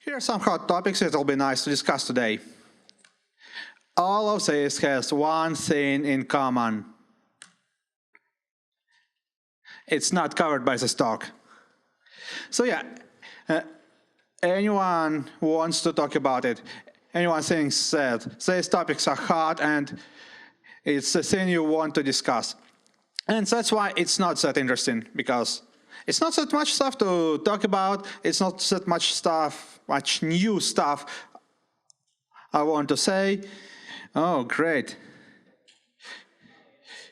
Here are some hot topics that will be nice to discuss today. All of this has one thing in common. It's not covered by this talk. So yeah, anyone wants to talk about it? Anyone thinks that these topics are hot and it's the thing you want to discuss? And that's why it's not that interesting, because it's not that much stuff to talk about. It's not that much new stuff I want to say. Oh, great.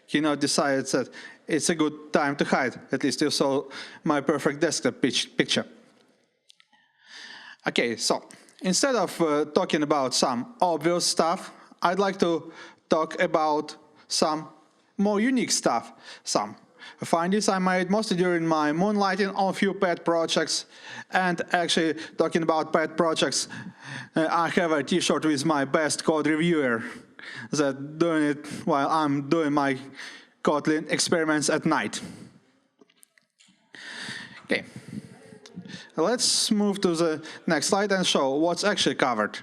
Keynote decided that it's a good time to hide. At least you saw my perfect desktop picture. Okay, so instead of talking about some obvious stuff, I'd like to talk about some more unique stuff. Some findings I made mostly during my moonlighting on a few pet projects. And actually, talking about pet projects, I have a t-shirt with my best code reviewer that doing it while I'm doing my Kotlin experiments at night. Okay, let's move to the next slide and show what's actually covered.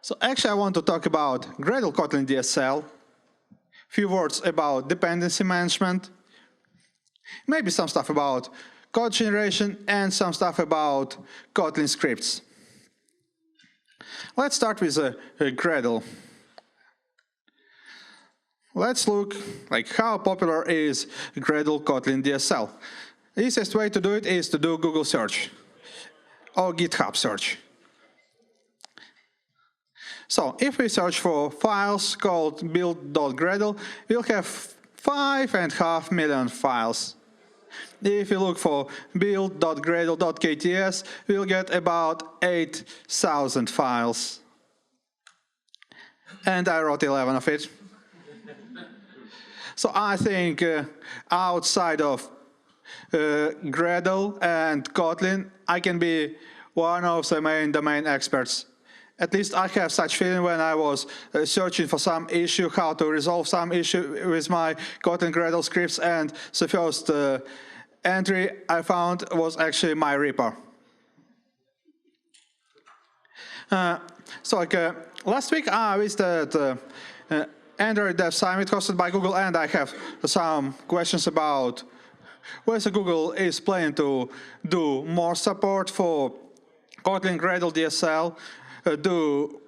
So actually I want to talk about Gradle Kotlin DSL, few words about dependency management, maybe some stuff about code generation, and some stuff about Kotlin scripts. Let's start with Gradle. Let's look how popular is Gradle Kotlin DSL. The easiest way to do it is to do Google search or GitHub search. So if we search for files called build.gradle, we'll have 5.5 million files. If you look for build.gradle.kts, we'll get about 8,000 files. And I wrote 11 of it. So I think outside of Gradle and Kotlin, I can be one of the main domain experts. At least I have such feeling when I was searching for some issue, how to resolve some issue with my Kotlin Gradle scripts, and the first entry I found was actually my repo. Last week I visited Android Dev Summit hosted by Google, and I have some questions about whether Google is planning to do more support for Kotlin Gradle DSL, do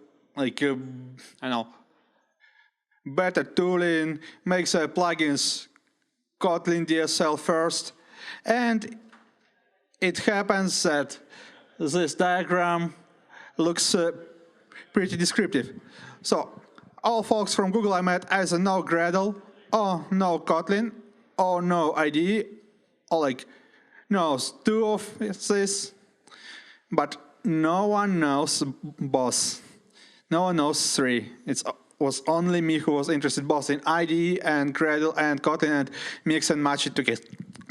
better tooling, make the plugins Kotlin DSL first. And it happens that this diagram looks pretty descriptive. So all folks from Google I met either know Gradle, or know Kotlin, or know IDE, or knows two of this, but no one knows both. No one knows three. It was only me who was interested both in IDE and Gradle and Kotlin, and mix and match it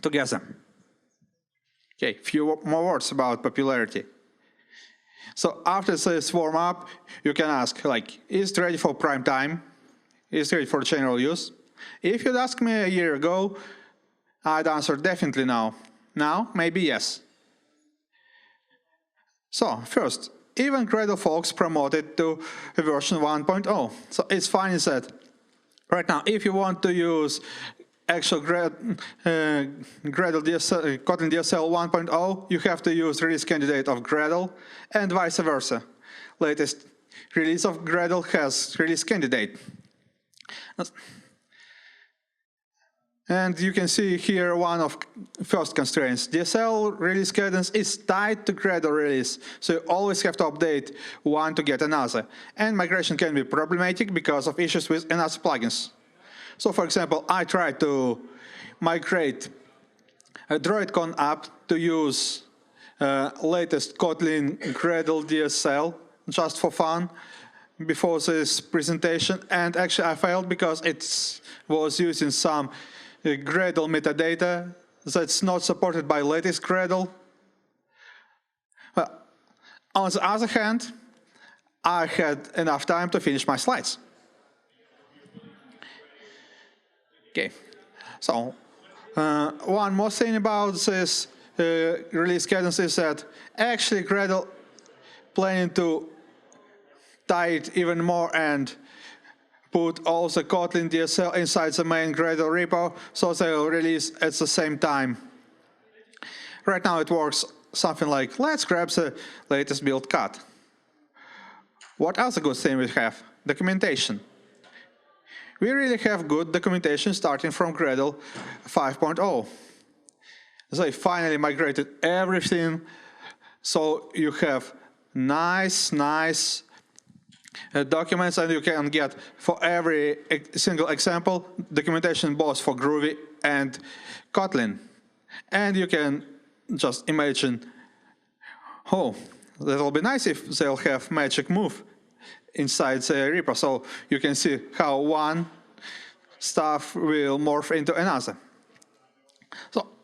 together. Okay, few more words about popularity. So after this warm up, you can ask, is it ready for prime time? Is it ready for general use? If you'd asked me a year ago, I'd answer definitely no. Now, maybe yes. So first, even Gradle folks promoted to version 1.0. So it's funny that right now, if you want to use actual Gradle DSL, Kotlin DSL 1.0, you have to use release candidate of Gradle, and vice versa. Latest release of Gradle has release candidate. And you can see here one of first constraints. DSL release cadence is tied to Gradle release, so you always have to update one to get another. And migration can be problematic because of issues with another plugins. So for example, I tried to migrate a droidCon app to use latest Kotlin Gradle DSL just for fun before this presentation, and actually I failed because it was using some Gradle metadata that's not supported by latest Gradle. On the other hand, I had enough time to finish my slides. Okay, so one more thing about this release cadence is that actually Gradle planning to tie it even more and put all the Kotlin DSL inside the main Gradle repo, so they'll release at the same time. Right now it works something like, let's grab the latest build cut. What other good thing we have? Documentation. We really have good documentation starting from Gradle 5.0. They finally migrated everything, so you have nice documents, and you can get for every single example documentation both for Groovy and Kotlin. And you can just imagine, oh, that'll be nice if they'll have magic move inside the repo, so you can see how one stuff will morph into another.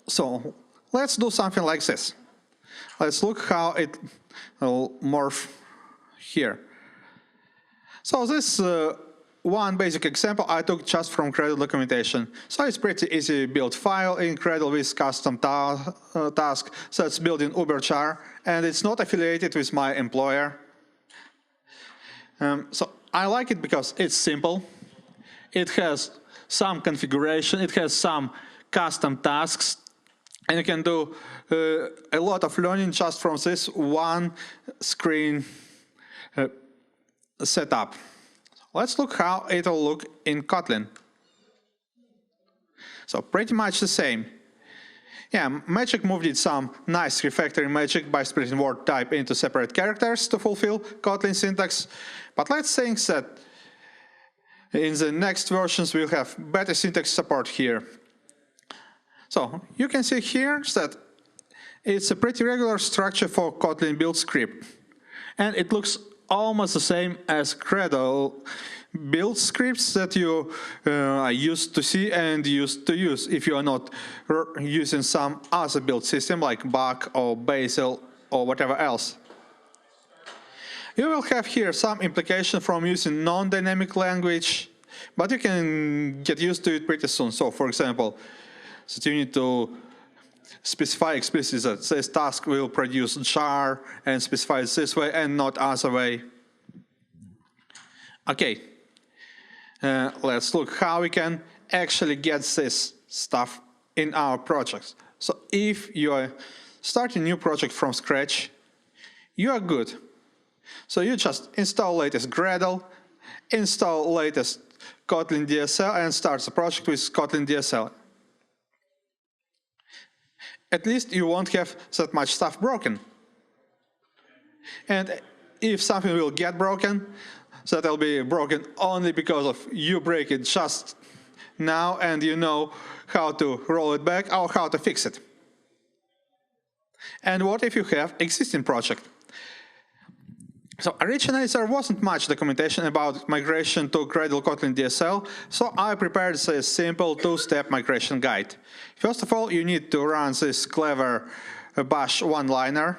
So let's do something like this. Let's look how it will morph here. So this one basic example I took just from Gradle documentation. So it's pretty easy build file in Gradle with custom task that's built in Uberchar, and it's not affiliated with my employer. So I like it because it's simple. It has some configuration, it has some custom tasks, and you can do a lot of learning just from this one screen setup. Let's look how it'll look in Kotlin. So pretty much the same. Yeah, magic move did some nice refactoring magic by splitting word type into separate characters to fulfill Kotlin syntax. But let's think that in the next versions we'll have better syntax support here. So you can see here that it's a pretty regular structure for Kotlin build script. And it looks almost the same as Gradle build scripts that you are used to see and used to use if you are not using some other build system like Bach or Bazel or whatever else. You will have here some implication from using non-dynamic language, but you can get used to it pretty soon. So for example, that you need to specify explicitly that this task will produce jar and specify it this way and not other way. Okay, let's look how we can actually get this stuff in our projects. So if you are starting a new project from scratch, you are good. So you just install latest Gradle, install latest Kotlin DSL, and start the project with Kotlin DSL. At least you won't have that much stuff broken. And if something will get broken, that'll be broken only because of you break it just now and you know how to roll it back or how to fix it. And what if you have existing project? So originally there wasn't much documentation about migration to Gradle Kotlin DSL, so I prepared this simple two-step migration guide. First of all, you need to run this clever bash one-liner.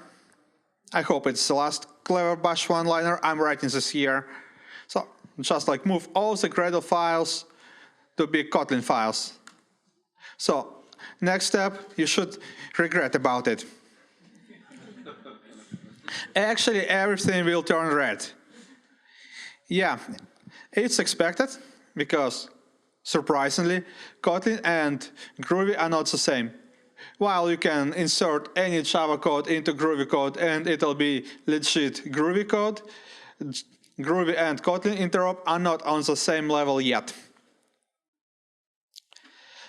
I hope it's the last clever bash one-liner. I'm writing this here. So just like move all the Gradle files to be Kotlin files. So next step, you should regret about it. Actually, everything will turn red. Yeah, it's expected because, surprisingly, Kotlin and Groovy are not the same. While you can insert any Java code into Groovy code and it'll be legit Groovy code, Groovy and Kotlin interop are not on the same level yet.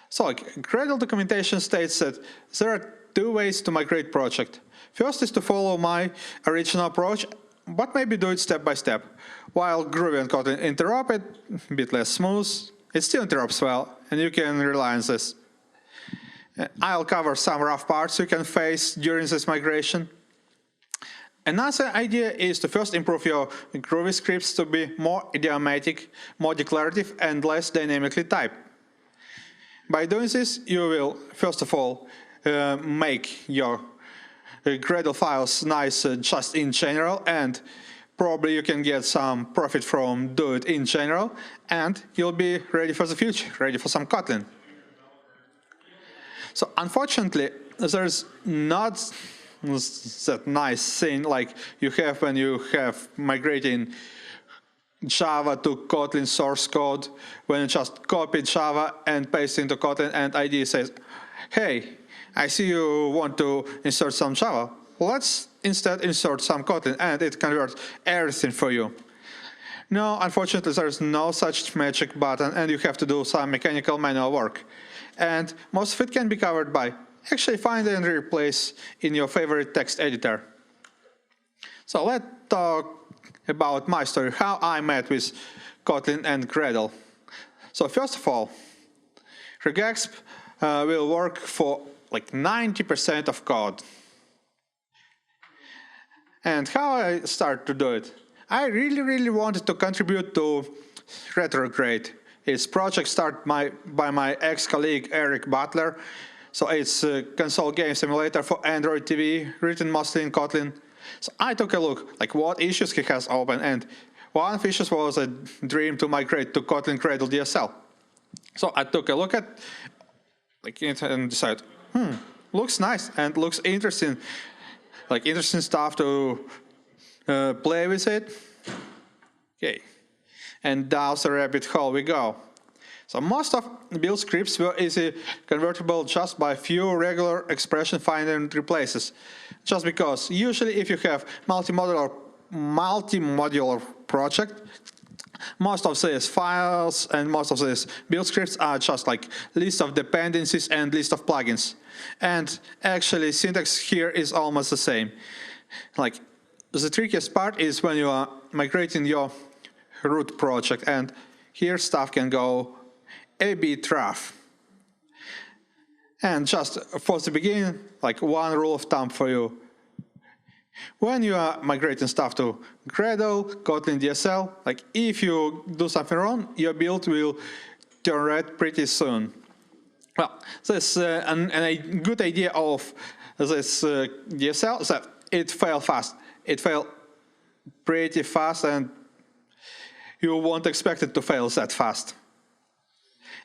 So, Gradle documentation states that there are two ways to migrate project. First is to follow my original approach, but maybe do it step by step. While Groovy and Kotlin interrupt it, a bit less smooth, it still interrupts well, and you can rely on this. I'll cover some rough parts you can face during this migration. Another idea is to first improve your Groovy scripts to be more idiomatic, more declarative, and less dynamically typed. By doing this, you will, first of all, make your Gradle files nice just in general, and probably you can get some profit from do it in general, and you'll be ready for the future, ready for some Kotlin. So unfortunately, there's not that nice thing like you have when you have migrating Java to Kotlin source code, when you just copy Java and paste into Kotlin, and IDE says, hey, I see you want to insert some Java. Let's instead insert some Kotlin, and it converts everything for you. No, unfortunately, there's no such magic button, and you have to do some mechanical manual work. And most of it can be covered by actually find and replace in your favorite text editor. So let's talk about my story, how I met with Kotlin and Gradle. So first of all, Verges will work for like 90% of code. And how I started to do it? I really wanted to contribute to Retrograde. It's project started by my ex-colleague Eric Butler. So it's a console game simulator for Android TV, written mostly in Kotlin. So I took a look, like what issues he has open, and one of the issues was a dream to migrate to Kotlin Gradle DSL. So I took a look at it and decided, looks nice and looks interesting, like interesting stuff to play with it. Okay, and down the rabbit hole we go. So most of build scripts were easy convertible just by a few regular expression find and replaces. Just because usually if you have multi-modular project, most of these files and most of these build scripts are just like list of dependencies and list of plugins. And actually syntax here is almost the same. Like the trickiest part is when you are migrating your root project, and here stuff can go a bit rough. And just for the beginning, like one rule of thumb for you. When you are migrating stuff to Gradle, Kotlin DSL, like if you do something wrong, your build will turn red pretty soon. Well, this a good idea of this DSL is that it failed fast. It failed pretty fast, and you won't expect it to fail that fast.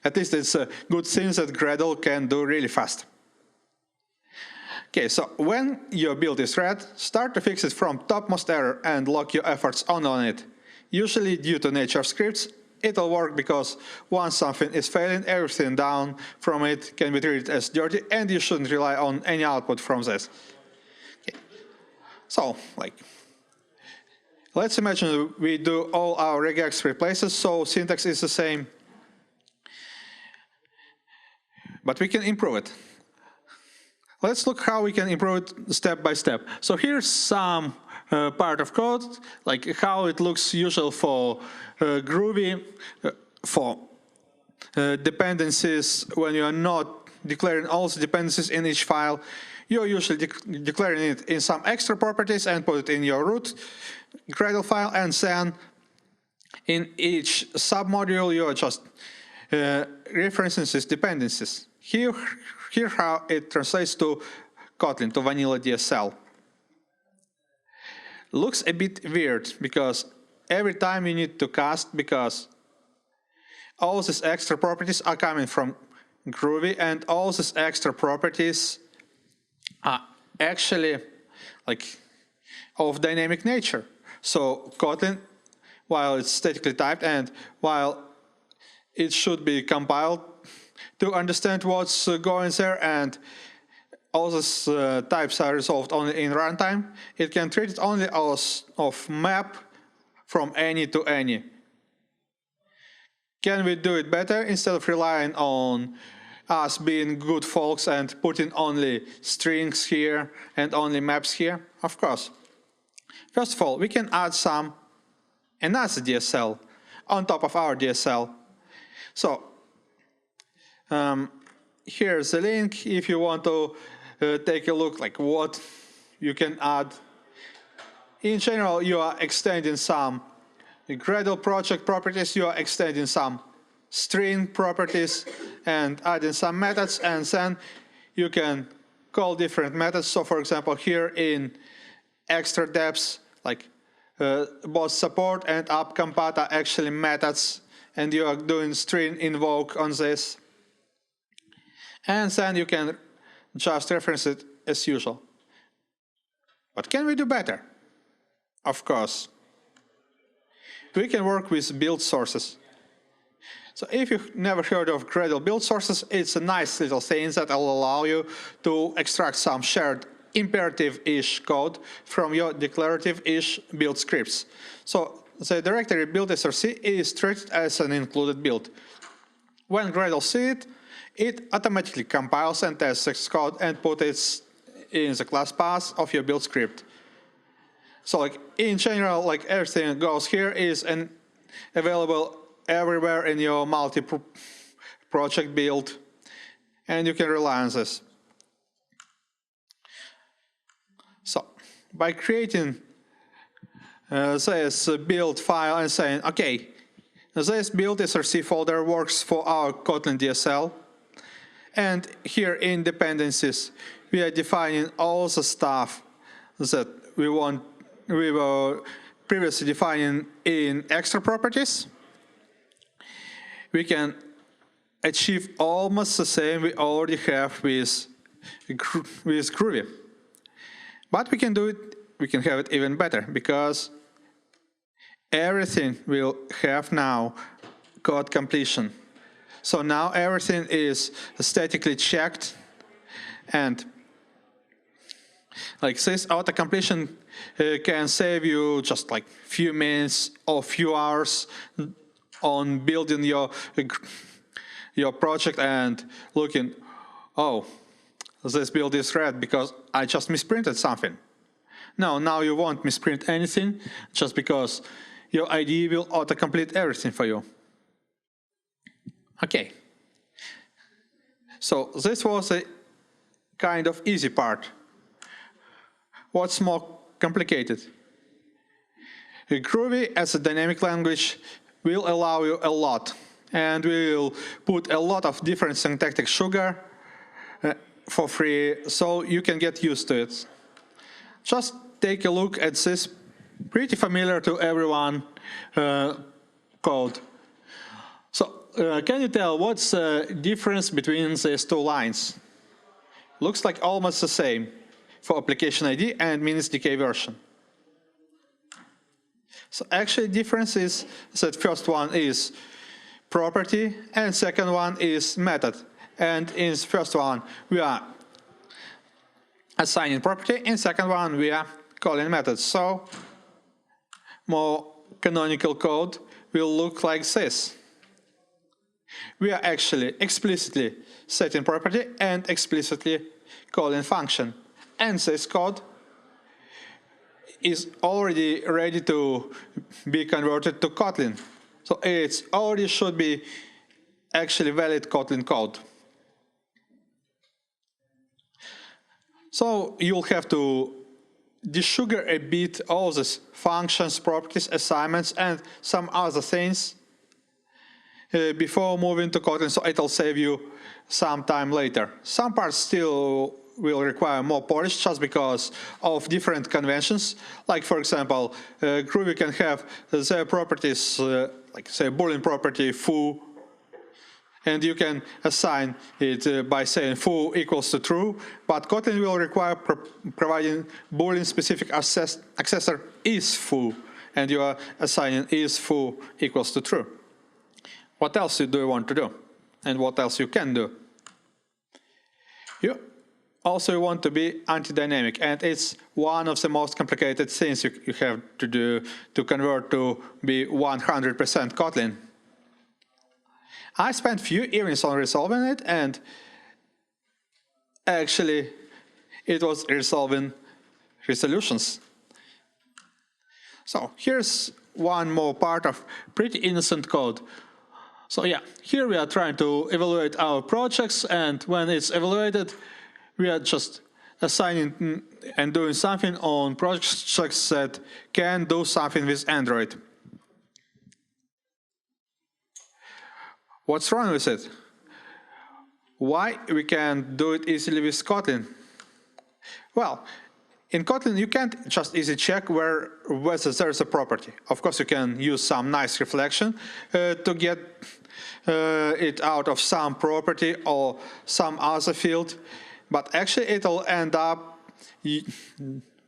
At least it's a good thing that Gradle can do really fast. Okay, so when your build is red, start to fix it from topmost error and lock your efforts on it. Usually due to nature of scripts, it'll work because once something is failing, everything down from it can be treated as dirty, and you shouldn't rely on any output from this. Okay. So, let's imagine we do all our regex replaces, so syntax is the same. But we can improve it. Let's look how we can improve it step by step. So here's some part of code, like how it looks usual for Groovy, for dependencies. When you are not declaring all the dependencies in each file, you're usually declaring it in some extra properties and put it in your root Gradle file, and then in each submodule you're just referencing these dependencies. Here how it translates to Kotlin, to vanilla DSL. Looks a bit weird because every time you need to cast, because all these extra properties are coming from Groovy, and all these extra properties are actually of dynamic nature. So Kotlin, while it's statically typed and while it should be compiled to understand what's going there, and all these types are resolved only in runtime, it can treat it only as of map from any to any. Can we do it better instead of relying on us being good folks and putting only strings here and only maps here? Of course. First of all, we can add another DSL on top of our DSL. So here's the link if you want to take a look like what you can add. In general, you are extending some Gradle project properties, you are extending some string properties and adding some methods, and then you can call different methods. So for example, here in extra depths, like both support and appcompat are actually methods, and you are doing string invoke on this. And then you can just reference it as usual. But can we do better? Of course. We can work with build sources. So if you've never heard of Gradle build sources, it's a nice little thing that will allow you to extract some shared imperative-ish code from your declarative-ish build scripts. So the directory build src is treated as an included build. When Gradle sees it, it automatically compiles and tests this code and puts it in the class path of your build script. So like in general, like everything goes here is available everywhere in your multi-project build, and you can rely on this. So by creating this build file and saying, okay, this build src folder works for our Kotlin DSL, and here in dependencies we are defining all the stuff that we were previously defining in extra properties. We can achieve almost the same we already have with Groovy. But we can have it even better, because everything will have now code completion. So now everything is statically checked, and like this auto completion can save you just like few minutes or few hours on building your project and looking, oh, this build is red because I just misprinted something. No, now you won't misprint anything just because your IDE will autocomplete everything for you. Okay. So this was a kind of easy part. What's more complicated? Groovy as a dynamic language will allow you a lot, and will put a lot of different syntactic sugar for free, so you can get used to it. Just take a look at this pretty familiar to everyone code. So can you tell what's the difference between these two lines? Looks like almost the same for application ID and minutes decay version. So actually difference is that first one is property and second one is method. And in the first one we are assigning property, in second one we are calling methods. So more canonical code will look like this. We are actually explicitly setting property and explicitly calling function. And this code is already ready to be converted to Kotlin. So it already should be actually valid Kotlin code. So you'll have to desugar a bit all these functions, properties, assignments, and some other things before moving to Kotlin, so it'll save you some time later. Some parts still will require more polish just because of different conventions. Like for example, Groovy can have their properties, like say Boolean property foo, and you can assign it by saying foo equals to true, but Kotlin will require providing Boolean specific accessor is foo, and you are assigning is foo equals to true. What else do you want to do? And what else you can do? You also want to be anti-dynamic, and it's one of the most complicated things you have to do to convert to be 100% Kotlin. I spent few evenings on resolving it, and actually it was resolving resolutions. So here's one more part of pretty innocent code. So yeah, here we are trying to evaluate our projects, and when it's evaluated, we are just assigning and doing something on projects that can do something with Android. What's wrong with it? Why we can't do it easily with Kotlin? Well, in Kotlin you can't just easily check whether there's a property. Of course you can use some nice reflection to get it out of some property or some other field, but actually it'll end up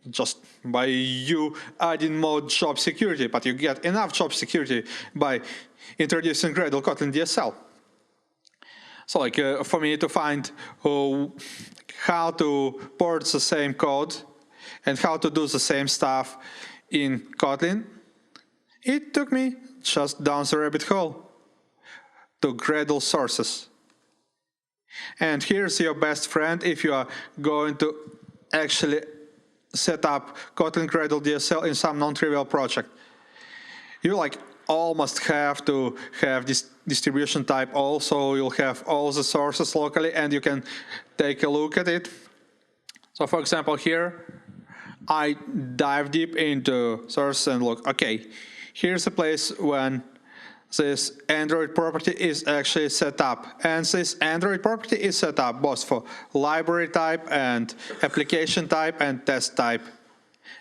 just by you adding more job security, but you get enough job security by introducing Gradle Kotlin DSL. So like for me to find how to port the same code and how to do the same stuff in Kotlin, it took me just down the rabbit hole to Gradle sources. And here's your best friend if you are going to actually set up Kotlin Gradle DSL in some non-trivial project. You like almost have to have this distribution type also. You'll have all the sources locally and you can take a look at it. So for example here, I dive deep into source and look, okay, here's a place when this Android property is actually set up. And this Android property is set up both for library type and application type and test type.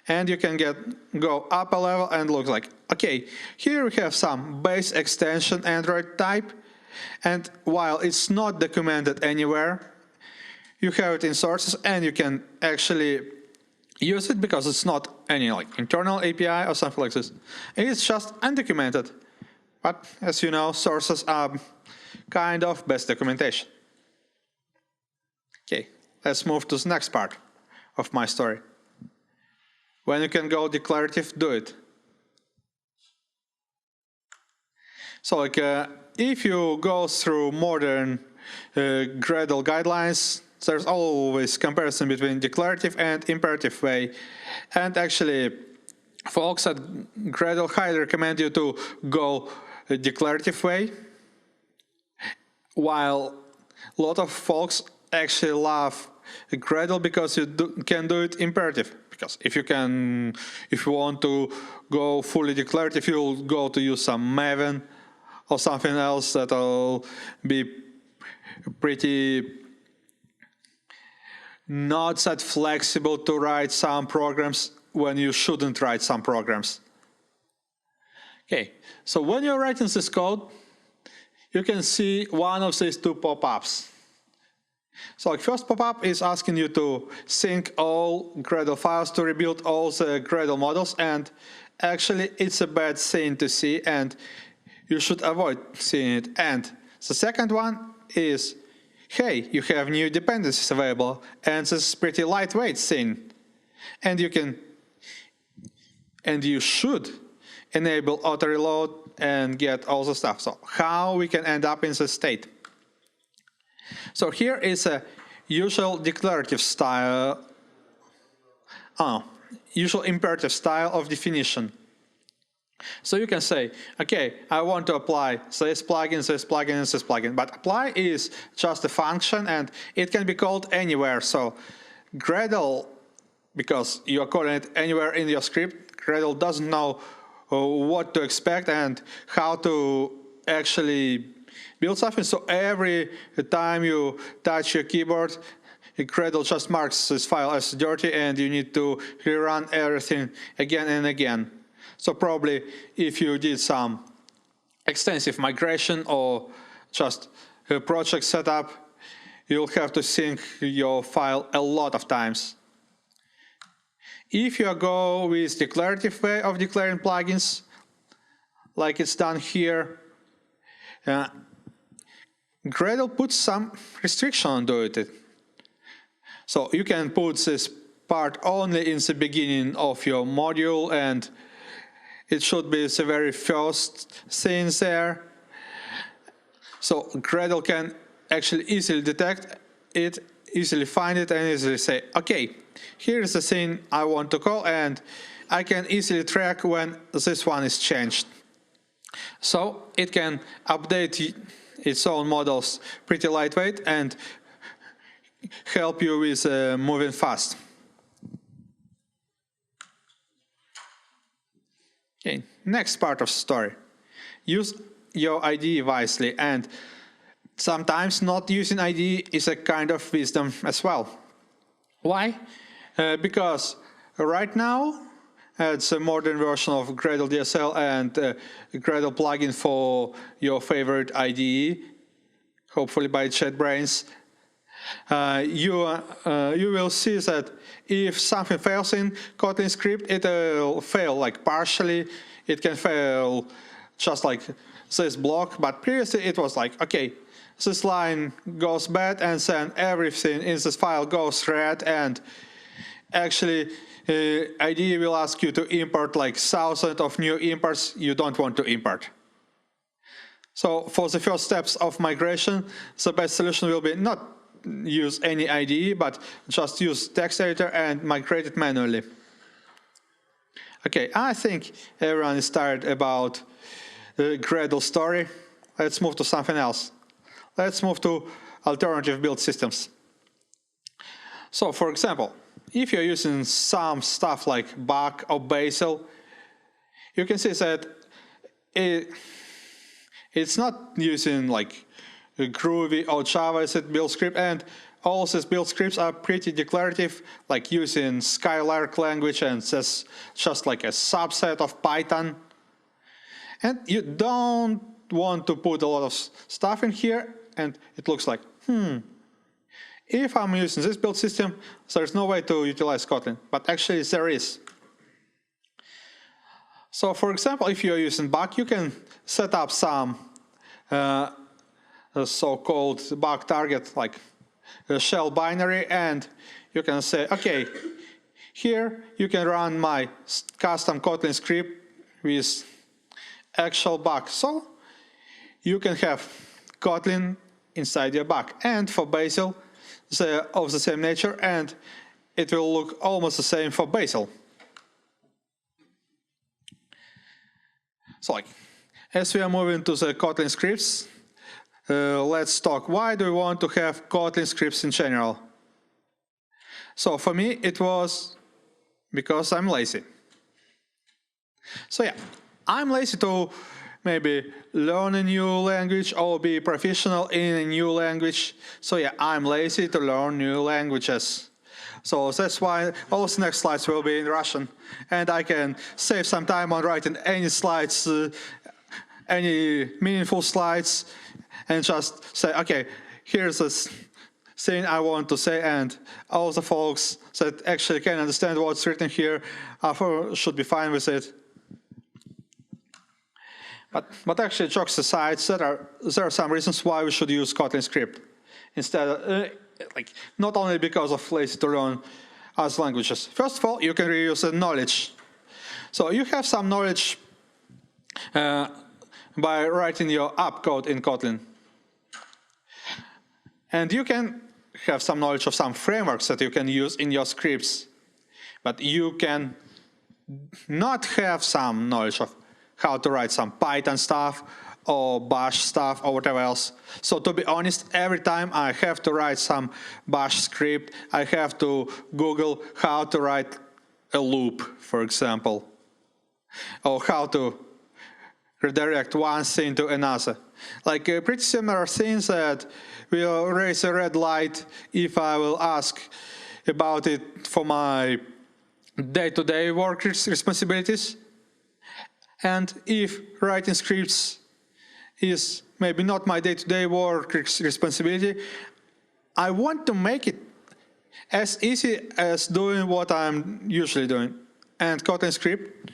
And you can go up a level and look like, okay, here we have some base extension Android type. And while it's not documented anywhere, you have it in sources and you can actually use it because it's not any like internal API or something like this. It's just undocumented. But as you know, sources are kind of best documentation. Okay, let's move to the next part of my story. When you can go declarative, do it. So like if you go through modern Gradle guidelines, there's always comparison between declarative and imperative way. And actually, folks at Gradle highly recommend you to go a declarative way, while a lot of folks actually love Gradle because you can do it imperative. Because if you want to go fully declarative, you'll go to use some Maven or something else that'll be pretty not that flexible to write some programs when you shouldn't write some programs. Okay, so when you're writing this code, you can see one of these two pop-ups. So like first pop-up is asking you to sync all Gradle files to rebuild all the Gradle models, and actually it's a bad thing to see and you should avoid seeing it. And the second one is, hey, you have new dependencies available and this is pretty lightweight thing. And you should enable auto reload and get all the stuff. So how we can end up in this state? So here is a usual declarative style, usual imperative style of definition. So you can say, okay, I want to apply this plugin, this plugin, and this plugin. But apply is just a function and it can be called anywhere. So Gradle, because you are calling it anywhere in your script, Gradle doesn't know what to expect and how to actually build something. So every time you touch your keyboard, Gradle just marks this file as dirty and you need to rerun everything again and again. So probably if you did some extensive migration or just a project setup, you'll have to sync your file a lot of times. If you go with declarative way of declaring plugins, like it's done here, Gradle puts some restriction on doing it. So you can put this part only in the beginning of your module and it should be the very first thing there. So Gradle can actually easily detect it, easily find it, and easily say, okay, here's the thing I want to call, and I can easily track when this one is changed. So it can update its own models pretty lightweight and help you with moving fast. Okay, next part of the story. Use your IDE wisely, and sometimes not using IDE is a kind of wisdom as well. Why? Because right now it's a modern version of Gradle DSL and Gradle plugin for your favorite IDE, hopefully by JetBrains. you will see that if something fails in Kotlin script, it will fail like partially. It can fail just like this block, but previously it was like, okay, this line goes bad and then everything in this file goes red, and actually IDE will ask you to import like thousands of new imports you don't want to import. So for the first steps of migration, the best solution will be not use any IDE, but just use text editor and migrate it manually. Okay, I think everyone is tired about the Gradle story. Let's move to something else. Let's move to alternative build systems. So for example, if you're using some stuff like Bach or Bazel, you can see that it's not using like Groovy or Java as a build script, and all these build scripts are pretty declarative, like using Skylark language, and that's just like a subset of Python. And you don't want to put a lot of stuff in here, and it looks like, if I'm using this build system, there's no way to utilize Kotlin, but actually there is. So for example, if you're using Bach, you can set up some so-called Bach target, like a shell binary, and you can say, okay, here you can run my custom Kotlin script with actual Bach. So you can have Kotlin inside your Bach, and for Bazel, they're of the same nature, and it will look almost the same for Bazel. So like, as we are moving to the Kotlin scripts, let's talk, why do we want to have Kotlin scripts in general? So for me, it was because I'm lazy. So yeah, I'm lazy to maybe learn a new language or be professional in a new language. So yeah, I'm lazy to learn new languages. So that's why all the next slides will be in Russian. And I can save some time on writing any slides, any meaningful slides, and just say, okay, here's this thing I want to say, and all the folks that actually can understand what's written here should be fine with it. But actually, jokes aside, there are some reasons why we should use Kotlin script instead of, like, not only because of lazy to learn other languages. First of all, you can reuse the knowledge. So you have some knowledge by writing your app code in Kotlin. And you can have some knowledge of some frameworks that you can use in your scripts. But you can not have some knowledge of how to write some Python stuff or Bash stuff or whatever else. So to be honest, every time I have to write some Bash script, I have to Google how to write a loop, for example, or how to redirect one thing to another. Like pretty similar things that will raise a red light if I will ask about it for my day-to-day work responsibilities. And if writing scripts is maybe not my day-to-day work responsibility, I want to make it as easy as doing what I'm usually doing. And Kotlin script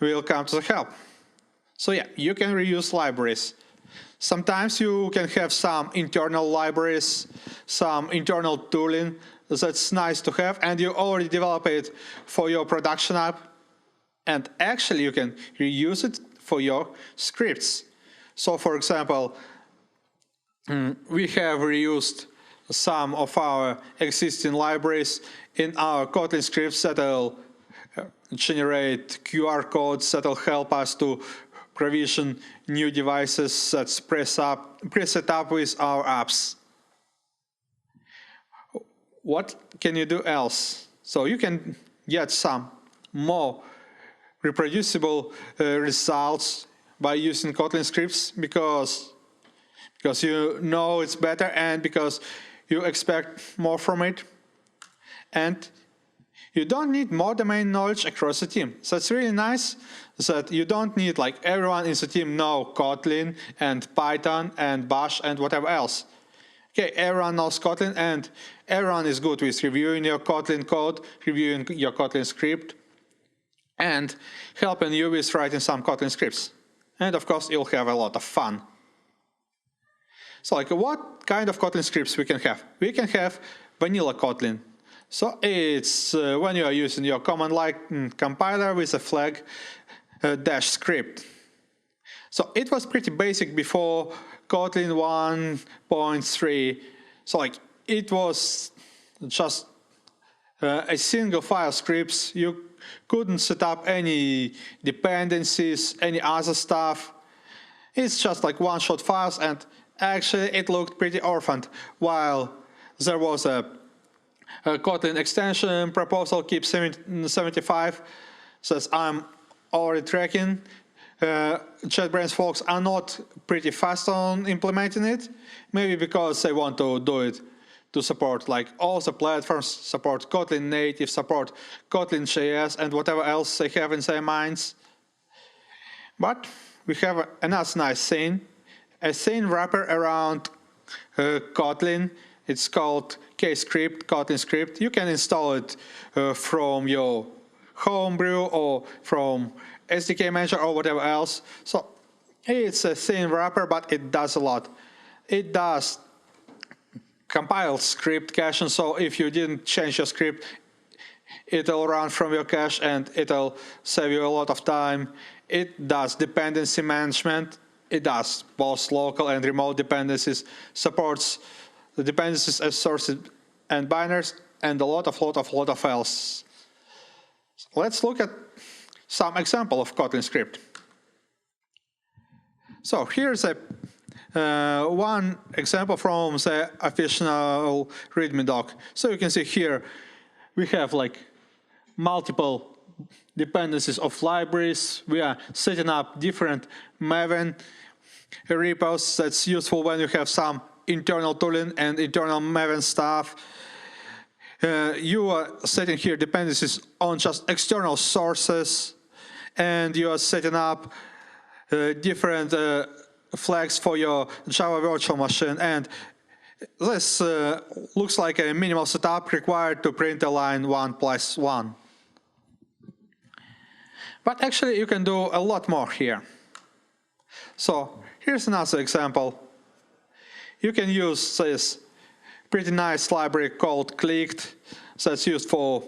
will come to the help. So yeah, you can reuse libraries. Sometimes you can have some internal libraries, some internal tooling that's nice to have, and you already develop it for your production app. And actually, you can reuse it for your scripts. So, for example, we have reused some of our existing libraries in our Kotlin scripts that will generate QR codes that will help us to provision new devices that's preset up with our apps. What can you do else? So you can get some more reproducible results by using Kotlin scripts because you know it's better and because you expect more from it. And you don't need more domain knowledge across the team. So it's really nice that you don't need like everyone in the team know Kotlin and Python and Bash and whatever else. Okay, everyone knows Kotlin, and everyone is good with reviewing your Kotlin code, reviewing your Kotlin script, and helping you with writing some Kotlin scripts. And of course, you'll have a lot of fun. So like, what kind of Kotlin scripts we can have? We can have vanilla Kotlin. So it's when you are using your command line compiler with a flag dash script. So it was pretty basic before Kotlin 1.3. So like, it was just a single file scripts. You couldn't set up any dependencies, any other stuff. It's just like one-shot files, and actually it looked pretty orphaned, while there was a Kotlin extension proposal, keep 75, says I'm already tracking. JetBrains folks are not pretty fast on implementing it, maybe because they want to do it to support like all the platforms, support Kotlin native, support Kotlin JS, and whatever else they have in their minds. But we have another nice thing, a thin wrapper around Kotlin. It's called kscript, Kotlin script. You can install it from your homebrew or from SDK manager or whatever else. So it's a thin wrapper, but it does a lot. It does compile script caching, so if you didn't change your script, it'll run from your cache and it'll save you a lot of time. It does dependency management. It does both local and remote dependencies, supports the dependencies as sources and binaries, and a lot of else. Let's look at some example of Kotlin script. So here's a one example from the official README doc. So you can see here we have like multiple dependencies of libraries. We are setting up different Maven repos. That's useful when you have some internal tooling and internal Maven stuff. You are setting here dependencies on just external sources, and you are setting up different flags for your Java virtual machine. And this looks like a minimal setup required to print a line 1+1. But actually, you can do a lot more here. So here's another example. You can use this pretty nice library called clicked that's used for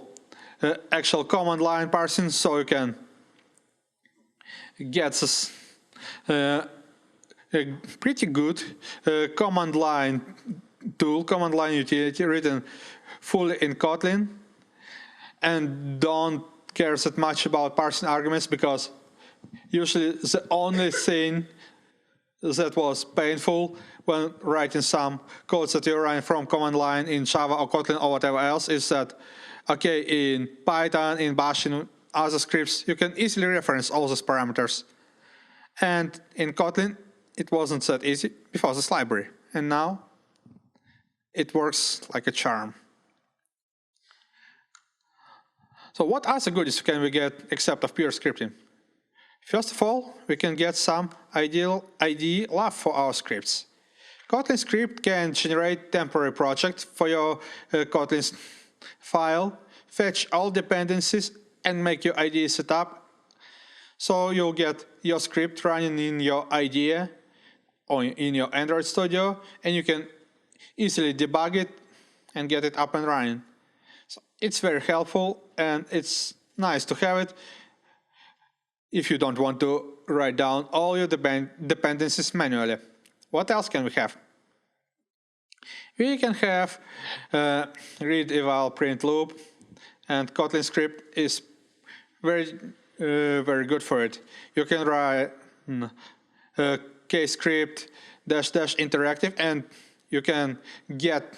actual command line parsing, so you can get this a pretty good command line tool, command line utility written fully in Kotlin, and don't care that much about parsing arguments, because usually the only thing that was painful when writing some codes that you're running from command line in Java or Kotlin or whatever else is that, okay, in Python, in Bash, in other scripts, you can easily reference all those parameters. And in Kotlin, it wasn't that easy before this library. And now it works like a charm. So what other goodies can we get except of pure scripting? First of all, we can get some IDE love for our scripts. Kotlin script can generate temporary project for your Kotlin file, fetch all dependencies, and make your IDE setup. So you'll get your script running in your IDE or in your Android Studio, and you can easily debug it and get it up and running. So it's very helpful, and it's nice to have it if you don't want to write down all your dependencies manually. What else can we have? We can have read, eval, print loop, and Kotlin script is very good for it. You can write kscript -- interactive, and you can get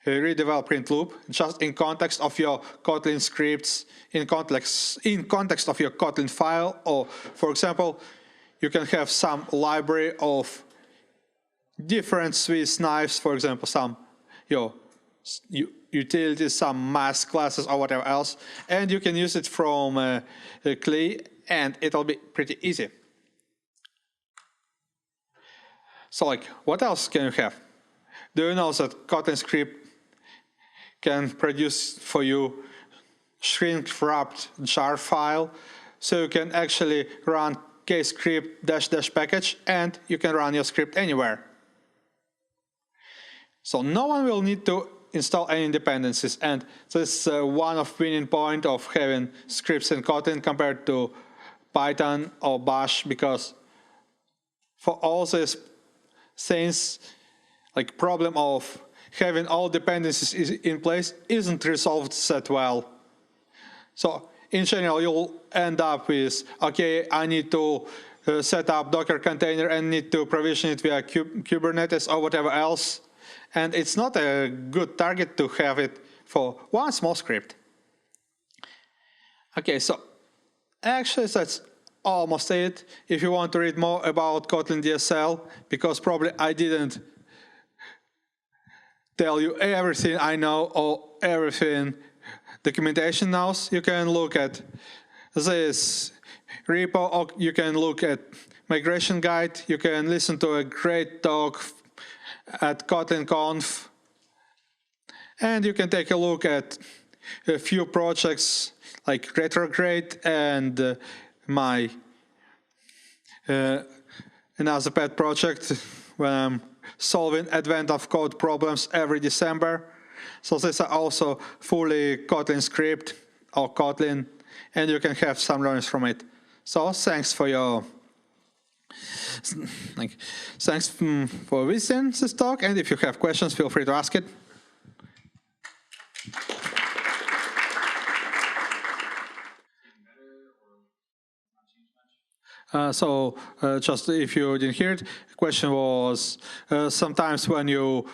read, eval, print loop just in context of your Kotlin scripts, in context of your Kotlin file. Or, for example, you can have some library of different Swiss knives, for example, some utilities, some mask classes, or whatever else, and you can use it from CLI, and it'll be pretty easy. So, like, what else can you have? Do you know that Kotlin script can produce for you shrink-wrapped jar file, so you can actually run kscript -- package and you can run your script anywhere. So no one will need to install any dependencies, and this is one of winning point of having scripts in Kotlin compared to Python or Bash, because for all these things, like problem of having all dependencies in place isn't resolved that well. So in general, you'll end up with, okay, I need to set up Docker container and need to provision it via Kubernetes or whatever else. And it's not a good target to have it for one small script. Okay, so actually that's almost it. If you want to read more about Kotlin DSL, because probably I didn't tell you everything I know or everything documentation knows, you can look at this repo, or you can look at migration guide, you can listen to a great talk at KotlinConf, and you can take a look at a few projects like Retrograde and my another pet project when I'm solving advent of code problems every December. So these are also fully Kotlin script or Kotlin, and you can have some learnings from it. So thanks for your thanks for listening to this talk, and if you have questions, feel free to ask it. Just if you didn't hear it, the question was, sometimes when you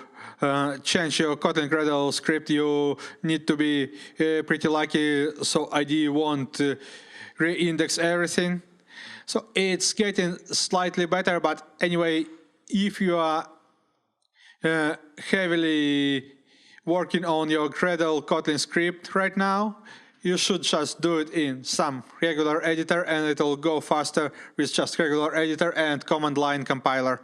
change your Kotlin Gradle script, you need to be pretty lucky, so IDE won't re-index everything. So it's getting slightly better, but anyway, if you are heavily working on your Gradle Kotlin script right now, you should just do it in some regular editor, and it'll go faster with just regular editor and command line compiler.